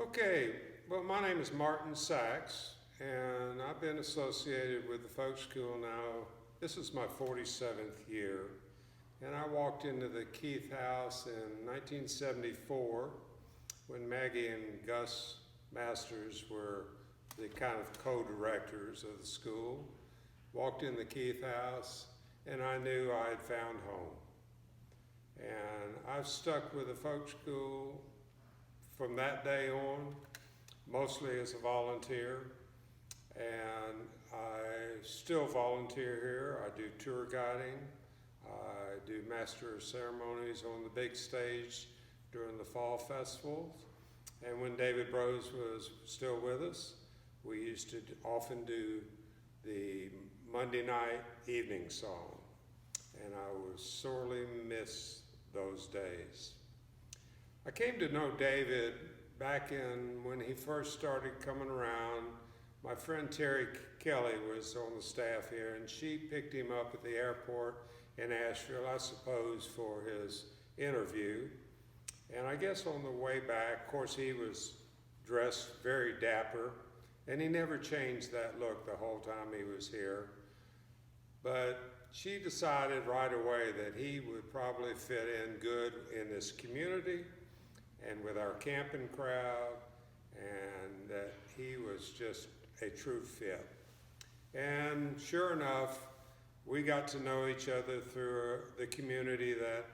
Okay, well, my name is Martin Sachs, and I've been associated with the folk school now. This is my 47th year, and I walked into the Keith House in 1974 when Maggie and Gus Masters were the kind of co-directors of the school. Walked in the Keith House, and I knew I had found home. And I've stuck with the folk school from that day on, mostly as a volunteer, and I still volunteer here. I do tour guiding, I do master of ceremonies on the big stage during the fall festivals, and when David Brose was still with us, we used to often do the Monday night evening song, and I was sorely miss those days. I came to know David back in when he first started coming around. My friend Terry Kelly was on the staff here, and she picked him up at the airport in Asheville, I suppose, for his interview. And I guess on the way back, of course, he was dressed very dapper, and he never changed that look the whole time he was here. But she decided right away that he would probably fit in good in this community and with our camping crowd, and that he was just a true fit. And sure enough, we got to know each other through the community that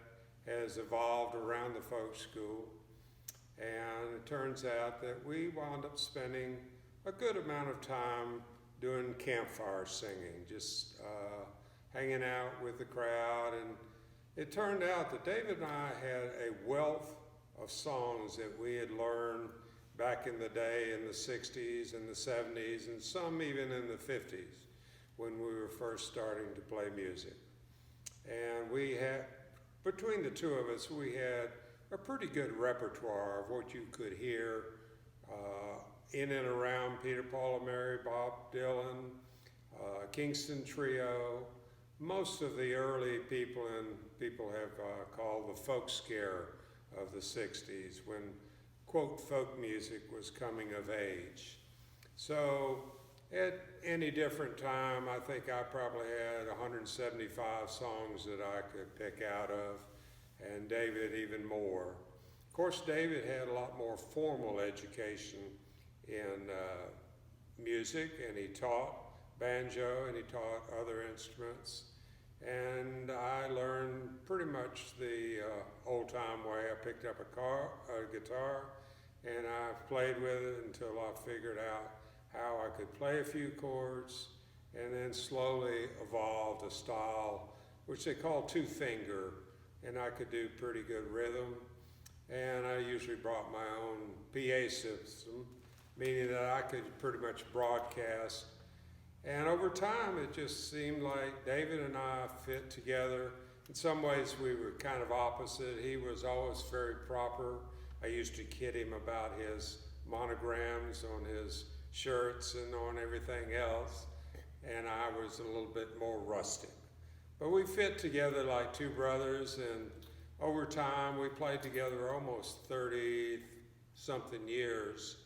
has evolved around the folk school. And it turns out that we wound up spending a good amount of time doing campfire singing, just hanging out with the crowd. And it turned out that David and I had a wealth of songs that we had learned back in the day in the 60s and the 70s, and some even in the 50s when we were first starting to play music. And we had, between the two of us, we had a pretty good repertoire of what you could hear in and around Peter, Paul, and Mary, Bob Dylan, Kingston Trio, most of the early people have called the folk scare of the 60s when, quote, folk music was coming of age. So at any different time, I think I probably had 175 songs that I could pick out of, and David even more. Of course, David had a lot more formal education in music, and he taught banjo and he taught other instruments. And I learned pretty much the old-time way. I picked up a guitar, and I played with it until I figured out how I could play a few chords, and then slowly evolved a style which they call two-finger, and I could do pretty good rhythm. And I usually brought my own PA system, meaning that I could pretty much broadcast. And over time, it just seemed like David and I fit together. In some ways, we were kind of opposite. He was always very proper. I used to kid him about his monograms on his shirts and on everything else. And I was a little bit more rustic. But we fit together like two brothers. And over time, we played together almost 30-something years.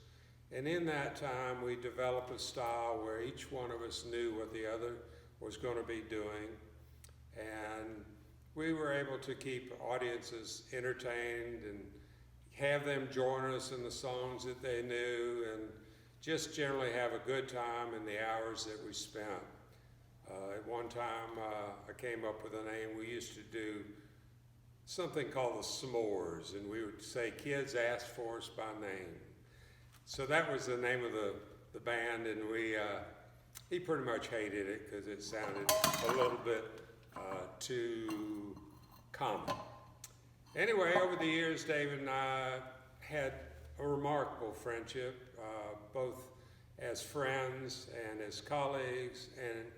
And in that time, we developed a style where each one of us knew what the other was going to be doing. And we were able to keep audiences entertained and have them join us in the songs that they knew, and just generally have a good time in the hours that we spent. At one time, I came up with a name. We used to do something called the S'mores, and we would say, "Kids ask for us by name." So that was the name of the band, and he pretty much hated it because it sounded a little bit too common. Anyway, over the years, David and I had a remarkable friendship, both as friends and as colleagues and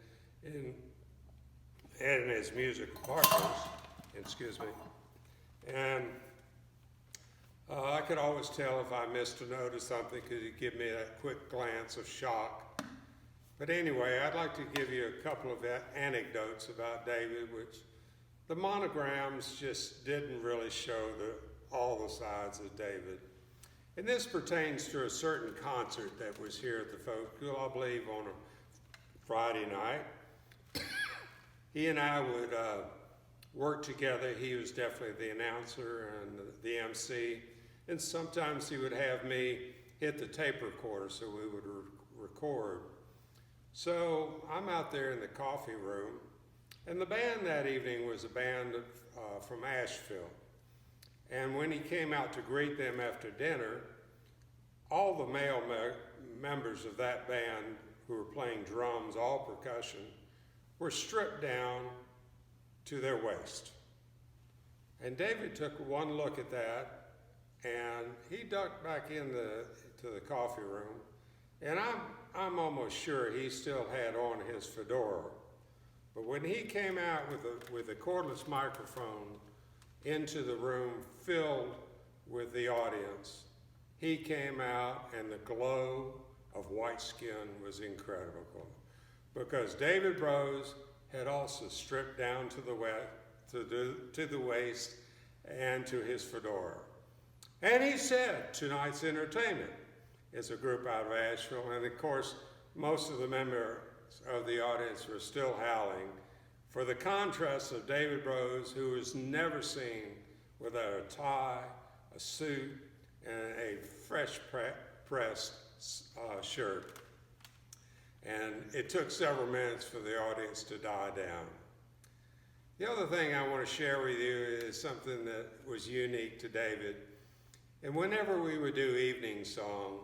as musical partners, excuse me. And I could always tell if I missed a note or something because he'd give me that quick glance of shock. But anyway, I'd like to give you a couple of anecdotes about David, which the monograms just didn't really show all the sides of David. And this pertains to a certain concert that was here at the folk school, I believe on a Friday night. He and I would work together. He was definitely the announcer and the MC. And sometimes he would have me hit the tape recorder so we would record. So I'm out there in the coffee room, and the band that evening was a band from Asheville. And when he came out to greet them after dinner, all the male members of that band who were playing drums, all percussion, were stripped down to their waist. And David took one look at that, and he ducked back to the coffee room, and I'm almost sure he still had on his fedora. But when he came out with a cordless microphone into the room filled with the audience, he came out and the glow of white skin was incredible, because David Brose had also stripped down to the waist and to his fedora. And he said, tonight's entertainment is a group out of Asheville, and of course, most of the members of the audience were still howling for the contrast of David Brose, who was never seen without a tie, a suit, and a fresh pressed shirt. And it took several minutes for the audience to die down. The other thing I want to share with you is something that was unique to David. And whenever we would do evening song,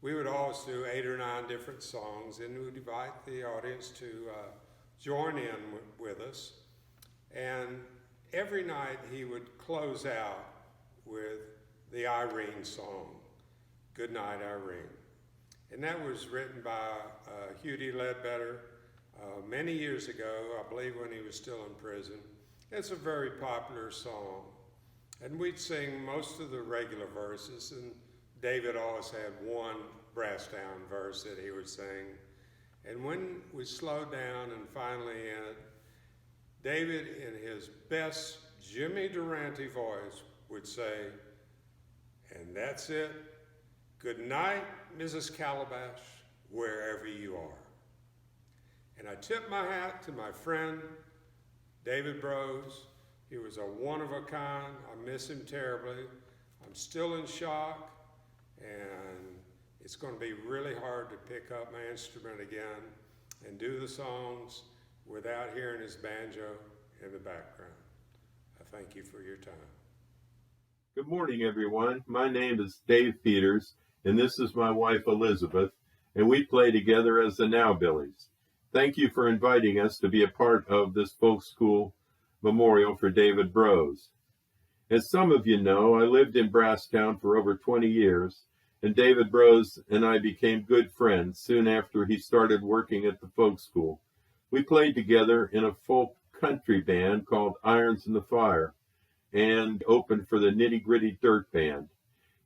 we would always do 8 or 9 different songs, and we would invite the audience to join in with us. And every night he would close out with the Irene song, Good Night, Irene. And that was written by Hugh D. Ledbetter many years ago, I believe when he was still in prison. It's a very popular song. And we'd sing most of the regular verses, and David always had one brass down verse that he would sing. And when we slowed down and finally ended, David, in his best Jimmy Durante voice, would say, and that's it. Good night, Mrs. Calabash, wherever you are. And I tip my hat to my friend, David Brose. He was a one of a kind. I miss him terribly. I'm still in shock, and it's going to be really hard to pick up my instrument again and do the songs without hearing his banjo in the background. I thank you for your time. Good morning, everyone. My name is Dave Peters, and this is my wife, Elizabeth, and we play together as the Nowbillies. Thank you for inviting us to be a part of this folk school memorial for David Brose. As some of you know, I lived in Brasstown for over 20 years, and David Brose and I became good friends soon after he started working at the folk school. We played together in a folk country band called Irons in the Fire and opened for the Nitty Gritty Dirt Band.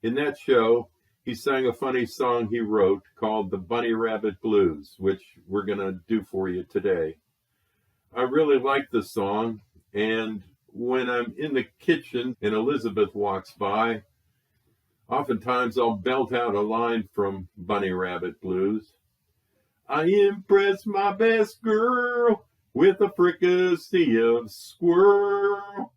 In that show, he sang a funny song he wrote called the Bunny Rabbit Blues, which we're going to do for you today. I really like the song, and when I'm in the kitchen and Elizabeth walks by, oftentimes I'll belt out a line from Bunny Rabbit Blues. I impress my best girl with a fricassee of squirrel.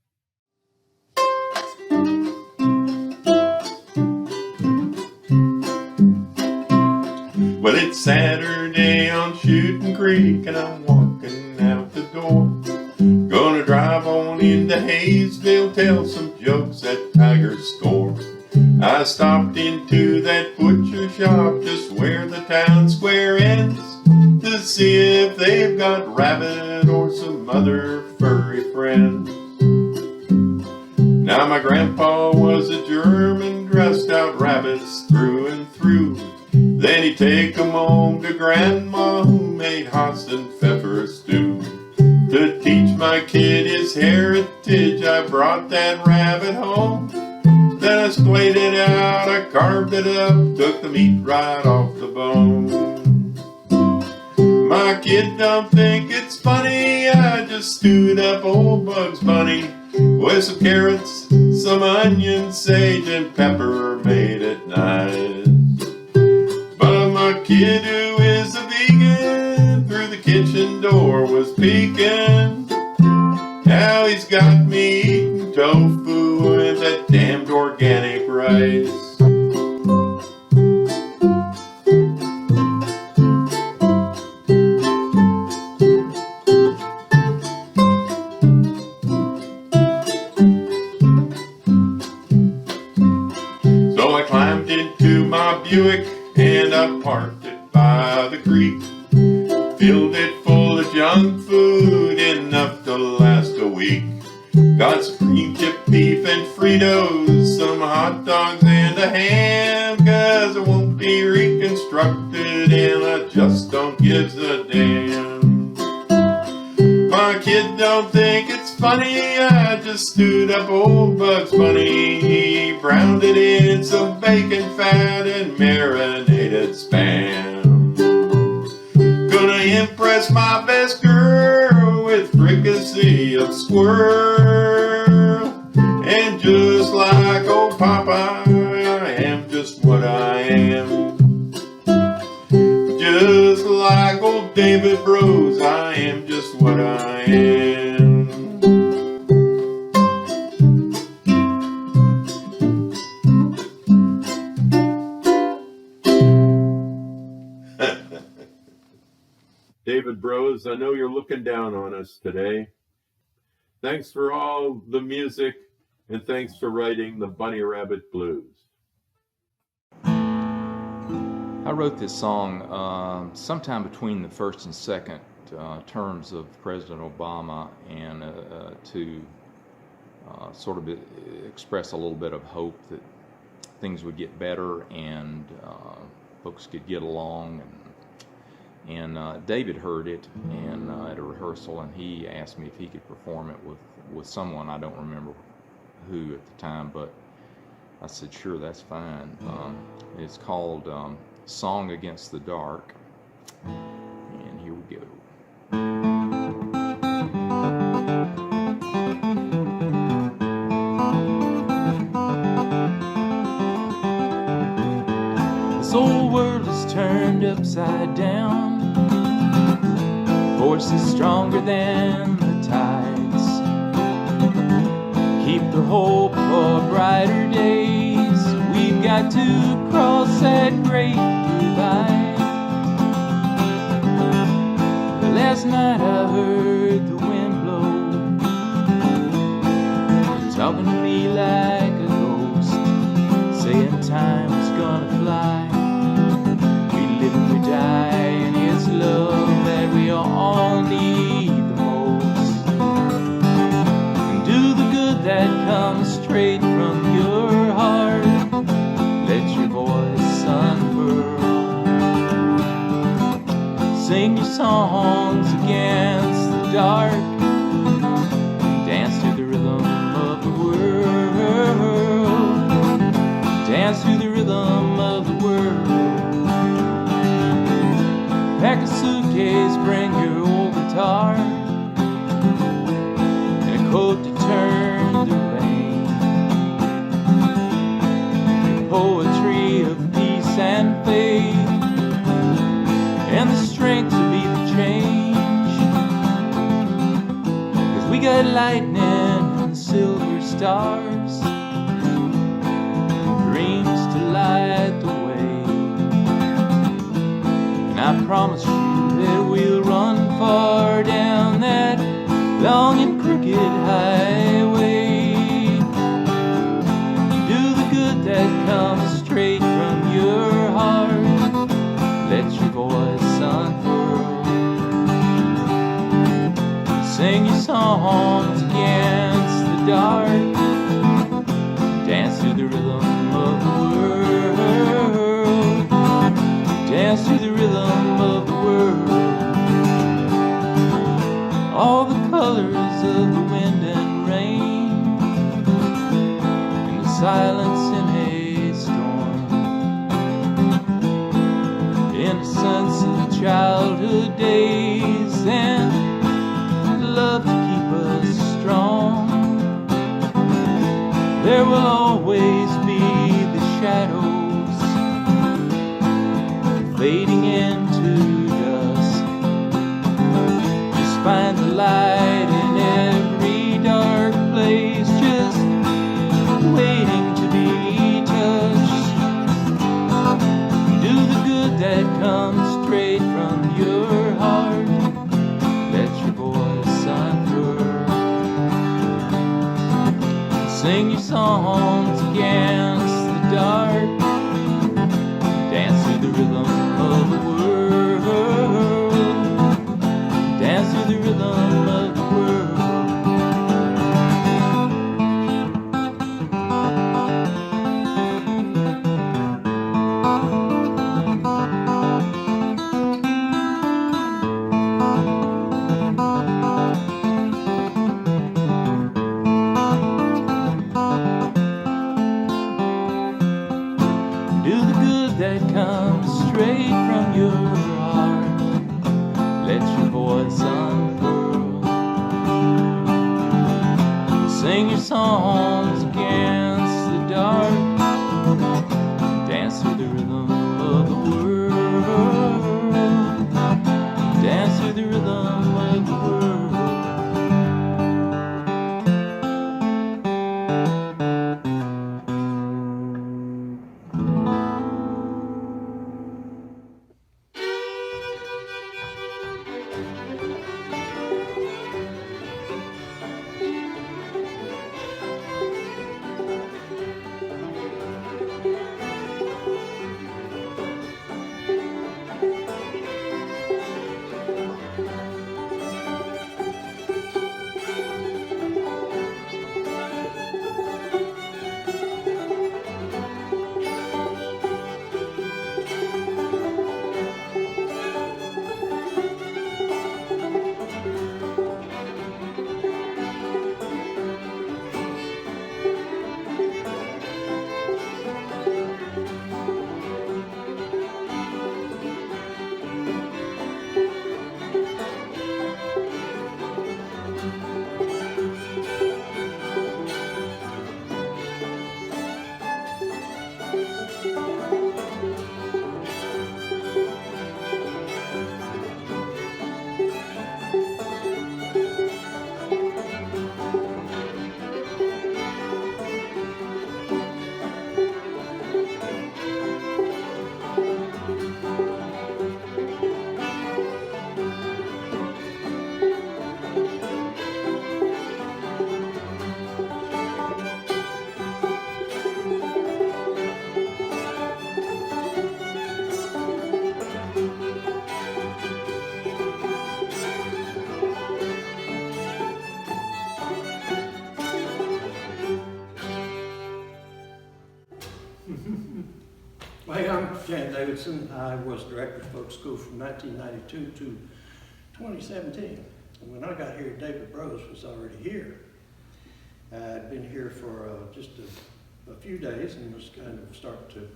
Well, it's Saturday on Shooting Creek, and I'm walking out the door. Gonna drive on into Hayesville, tell some jokes at Tiger Score. I stopped into that butcher shop just where the town square ends to see if they've got rabbit or some other furry friends. Now my grandpa was a German, dressed out rabbits through and through. Then he'd take 'em home to Grandma, who made Hass and Pfeffer stew. To teach my kid his heritage, I brought that rabbit home. Then I splayed it out, I carved it up, took the meat right off the bone. My kid don't think it's funny, I just stewed up old Bugs Bunny with some carrots, Some onion, sage, and pepper made it nice. But my kid who is a vegan through the kitchen door was peeking. Now he's got me eating tofu and that damned organic rice. So I climbed into my Buick and I parked it by the creek. Filled it full of junk food, enough to last a week. Got some cream chip beef and Fritos, some hot dogs and a ham, 'cause it won't be reconstructed and I just don't give a damn. My kid don't think it's funny, I just stewed up old Bugs Bunny. He browned it in some bacon fat and marinated spam. Gonna impress my best girl with fricassee of squirrel. And just like old Popeye, I am just what I am. Just like old David Brose, I am just what I am. David Brose, I know you're looking down on us today. Thanks for all the music, and thanks for writing the Bunny Rabbit Blues. I wrote this song sometime between the first and second terms of President Obama, and to sort of express a little bit of hope that things would get better and folks could get along. And David heard it and at a rehearsal, and he asked me if he could perform it with someone. I don't remember who at the time, but I said, sure, that's fine. It's called Song Against the Dark, and here we go. This old world is turned upside down. Forces stronger than the tides keep the hope for brighter days. We've got to cross that great divide. Last night I heard the wind blow, talking to me like a ghost, saying time's gonna fly. We live and we die, and it's love that we all need the most. And do the good that comes straight from your heart. Let your voice unfurl. Sing your songs against the dark. Dance to the rhythm of the world. Dance to the rhythm of the world. Pack a suitcase, bring your old guitar, and a coat to turn the rain. Poetry of peace and faith, and the strength to be the change. 'Cause we got lightning and silver stars, dreams to light the way. And I promise you that we'll run far down that long and crooked highway. Do the good that comes straight from your heart. Let your voice unfurl. Sing your songs against the dark. Dance to the rhythm of the world. Dance to the rhythm of the world. All the colors of the wind and rain, in the silence in a storm. Innocence of childhood days, and love to keep us strong. There will always be the shadows fading into dusk. Just find the light in every dark place, just waiting to be touched. Do the good that comes straight from your heart. Let your voice unfurl. Sing your songs against the dark. Dance to the rhythm of the world. Dance to the rhythm of the world. Do the good that comes straight from your heart. Let your voice unfurl. Sing your songs against the dark. Dance to the rhythm of the world. Dance to the rhythm of the world. Well, I'm Jan Davidson. I was director of folk school from 1992 to 2017. And when I got here, David Brose was already here. I'd been here for just a few days and was kind of starting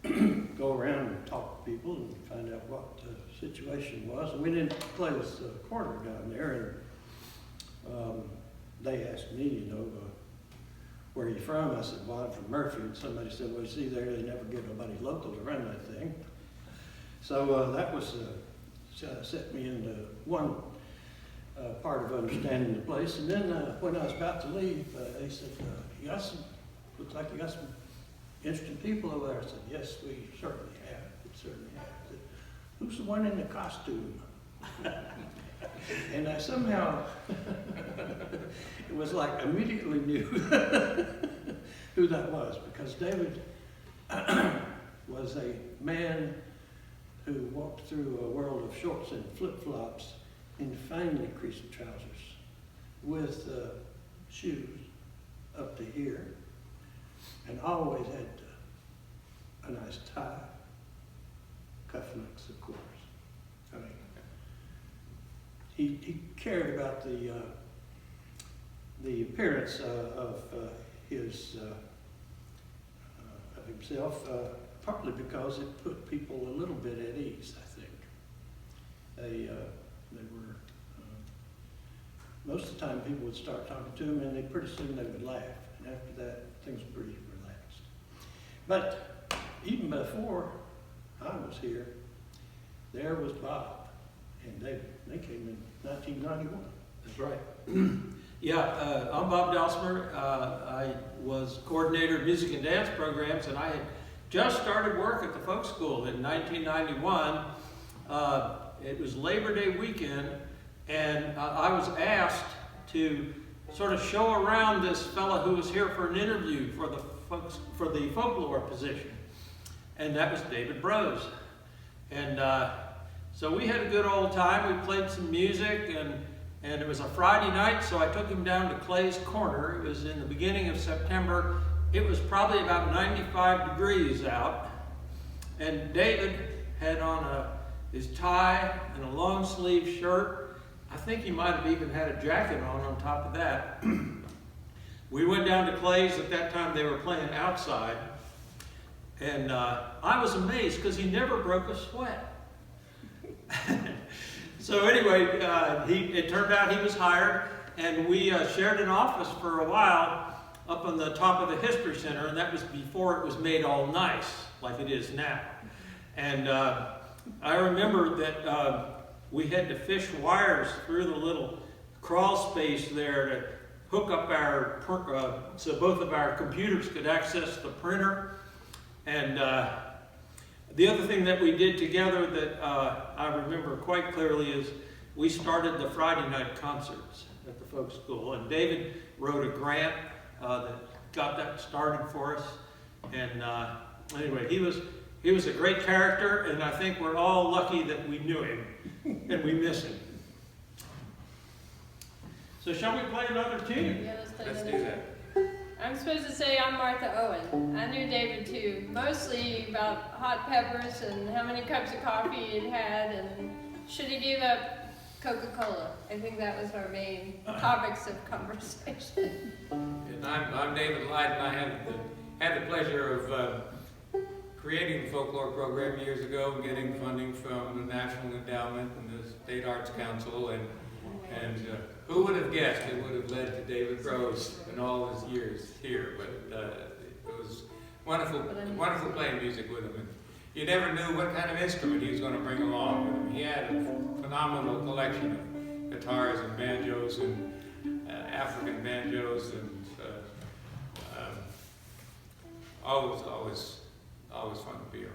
to go around and talk to people and find out what the situation was. And we didn't play this quarter down there, and they asked me, you know, where are you from? I said, well, I'm from Murphy. And somebody said, well, you see there, they never get nobody local to run that thing. So that was set me into one part of understanding the place. And then when I was about to leave, they said, you got some, looks like you got some interesting people over there. I said, yes, we certainly have. We certainly have. I said, who's the one in the costume? And I somehow, it was like immediately knew who that was, because David was a man who walked through a world of shorts and flip-flops in finely creased trousers with shoes up to here, and always had a nice tie, cufflinks, of course. I mean, he cared about the appearance of himself, partly because it put people a little bit at ease, I think. They were, most of the time people would start talking to him, and pretty soon they would laugh. And after that, things were pretty relaxed. But even before I was here, there was Bob and David. They came in 1991. That's right. Yeah, I'm Bob Dausmer. I was coordinator of music and dance programs, and I had just started work at the folk school in 1991. It was Labor Day weekend, and I was asked to sort of show around this fella who was here for an interview for the folklore position, and that was David Brose. And so we had a good old time. We played some music, and it was a Friday night, so I took him down to Clay's Corner. It was in the beginning of September. It was probably about 95 degrees out, and David had on his tie and a long sleeve shirt. I think he might have even had a jacket on top of that. We went down to Clay's. At that time they were playing outside, and I was amazed because he never broke a sweat. So anyway, it turned out he was hired, and we shared an office for a while up on the top of the History Center, and that was before it was made all nice like it is now. And I remember that we had to fish wires through the little crawl space there to hook up so both of our computers could access the printer. And the other thing that we did together that I remember quite clearly is we started the Friday night concerts at the folk school, and David wrote a grant that got that started for us. And anyway, he was a great character, and I think we're all lucky that we knew him, and we miss him. So shall we play another tune? Yeah, let's play Let's another do tune. that. I'm supposed to say I'm Martha Owen. I knew David too, mostly about hot peppers and how many cups of coffee he'd had and should he give up Coca-Cola. I think that was our main topics of conversation. And I'm David Light, and I had the pleasure of creating the folklore program years ago and getting funding from the National Endowment and the State Arts Council, and who would have guessed it would have led to David Brose in all his years here, but it was wonderful playing music with him. And you never knew what kind of instrument he was going to bring along with him. He had a phenomenal collection of guitars and banjos and African banjos, and always fun to be around.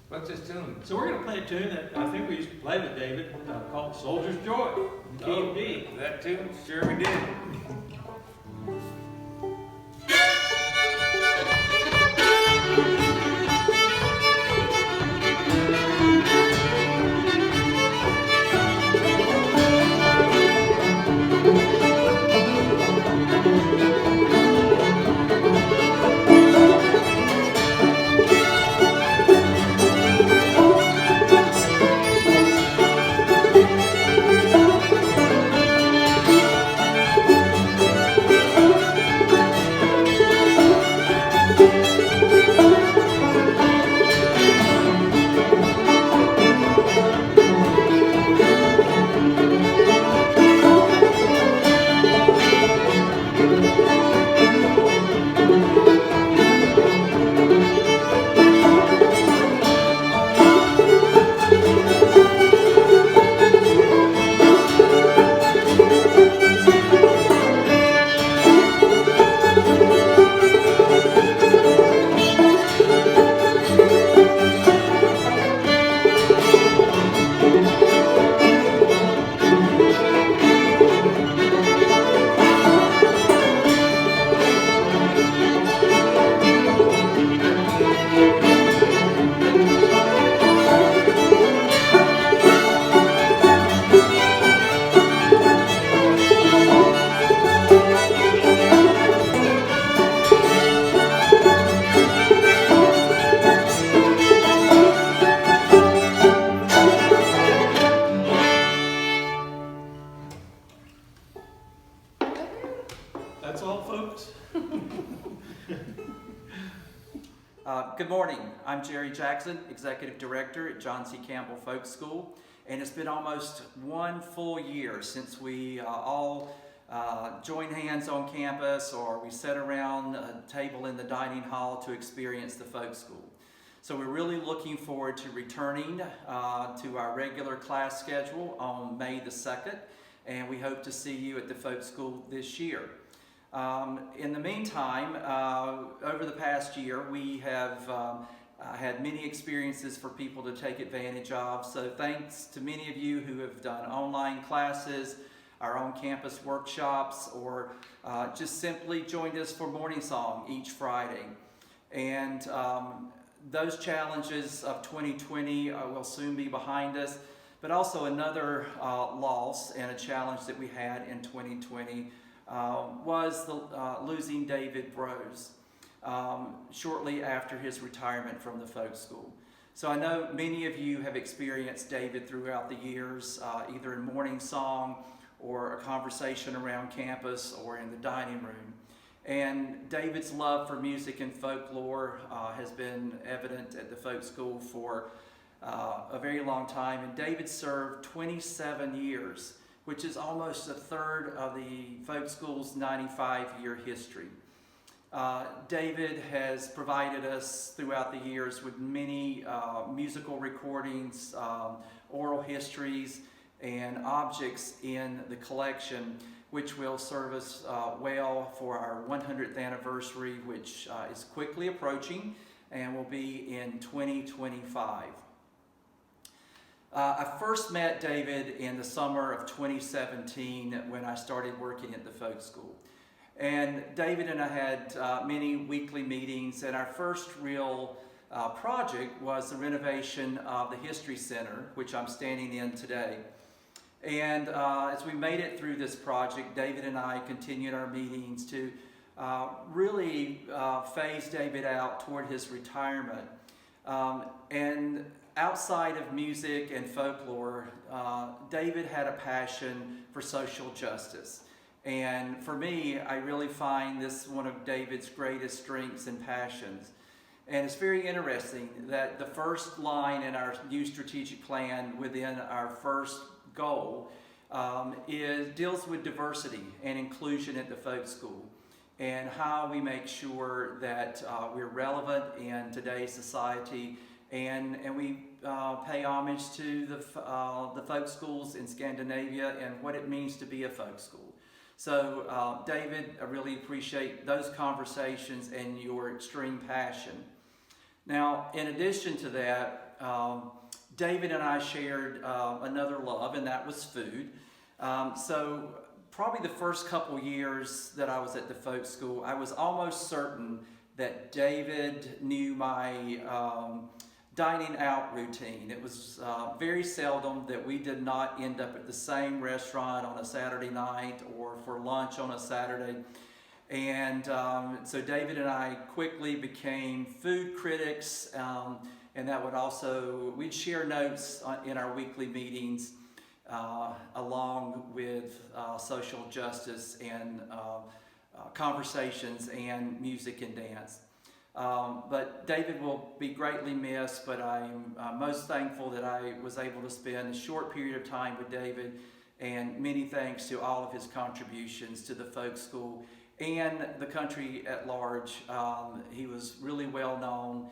What's this tune? So we're going to play a tune that I think we used to play with David called Soldier's Joy. Oh, that tune? Sure we did. That's all, folks. Good morning. I'm Jerry Jackson, Executive Director at John C. Campbell Folk School, and it's been almost one full year since we all join hands on campus, or we sit around a table in the dining hall to experience the folk school. So we're really looking forward to returning to our regular class schedule on May the 2nd, and we hope to see you at the folk school this year. In the meantime, over the past year, we have had many experiences for people to take advantage of. So thanks to many of you who have done online classes, our on-campus workshops, or just simply joined us for Morningsong each Friday. And those challenges of 2020 will soon be behind us, but also another loss and a challenge that we had in 2020 was losing David Brose shortly after his retirement from the folk school. So I know many of you have experienced David throughout the years, either in Morningsong or a conversation around campus or in the dining room. And David's love for music and folklore has been evident at the folk school for a very long time. And David served 27 years, which is almost a third of the folk school's 95-year history. David has provided us throughout the years with many musical recordings, oral histories, and objects in the collection, which will serve us well for our 100th anniversary, which is quickly approaching and will be in 2025. I first met David in the summer of 2017 when I started working at the folk school. And David and I had many weekly meetings, and our first real project was the renovation of the History Center, which I'm standing in today. And as we made it through this project, David and I continued our meetings to really phase David out toward his retirement. And outside of music and folklore, David had a passion for social justice. And for me, I really find this one of David's greatest strengths and passions. And it's very interesting that the first line in our new strategic plan within our first goal deals with diversity and inclusion at the folk school, and how we make sure that we're relevant in today's society, and we pay homage to the folk schools in Scandinavia and what it means to be a folk school. So David, I really appreciate those conversations and your extreme passion. Now, in addition to that, David and I shared another love, and that was food. So probably the first couple years that I was at the folk school, I was almost certain that David knew my dining out routine. It was very seldom that we did not end up at the same restaurant on a Saturday night or for lunch on a Saturday. And so David and I quickly became food critics, and that would also, we'd share notes in our weekly meetings along with social justice and conversations and music and dance. But David will be greatly missed, but I'm most thankful that I was able to spend a short period of time with David, and many thanks to all of his contributions to the folk school and the country at large. He was really well known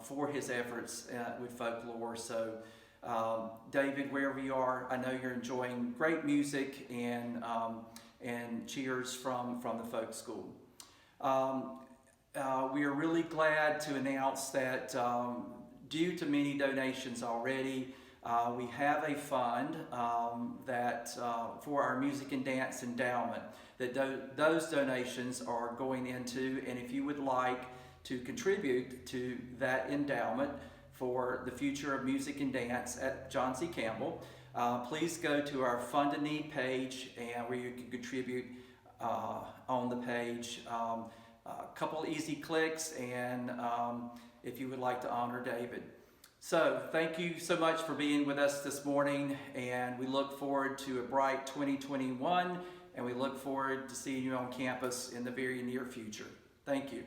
for his efforts with folklore. So David, wherever you are, I know you're enjoying great music, and cheers from the folk school. We are really glad to announce that due to many donations already, we have a fund that for our music and dance endowment, that those donations are going into, and if you would like to contribute to that endowment for the future of music and dance at John C. Campbell, please go to our Fund a Need page, and where you can contribute on the page. A couple easy clicks, and if you would like to honor David. So thank you so much for being with us this morning, and we look forward to a bright 2021, and we look forward to seeing you on campus in the very near future. Thank you.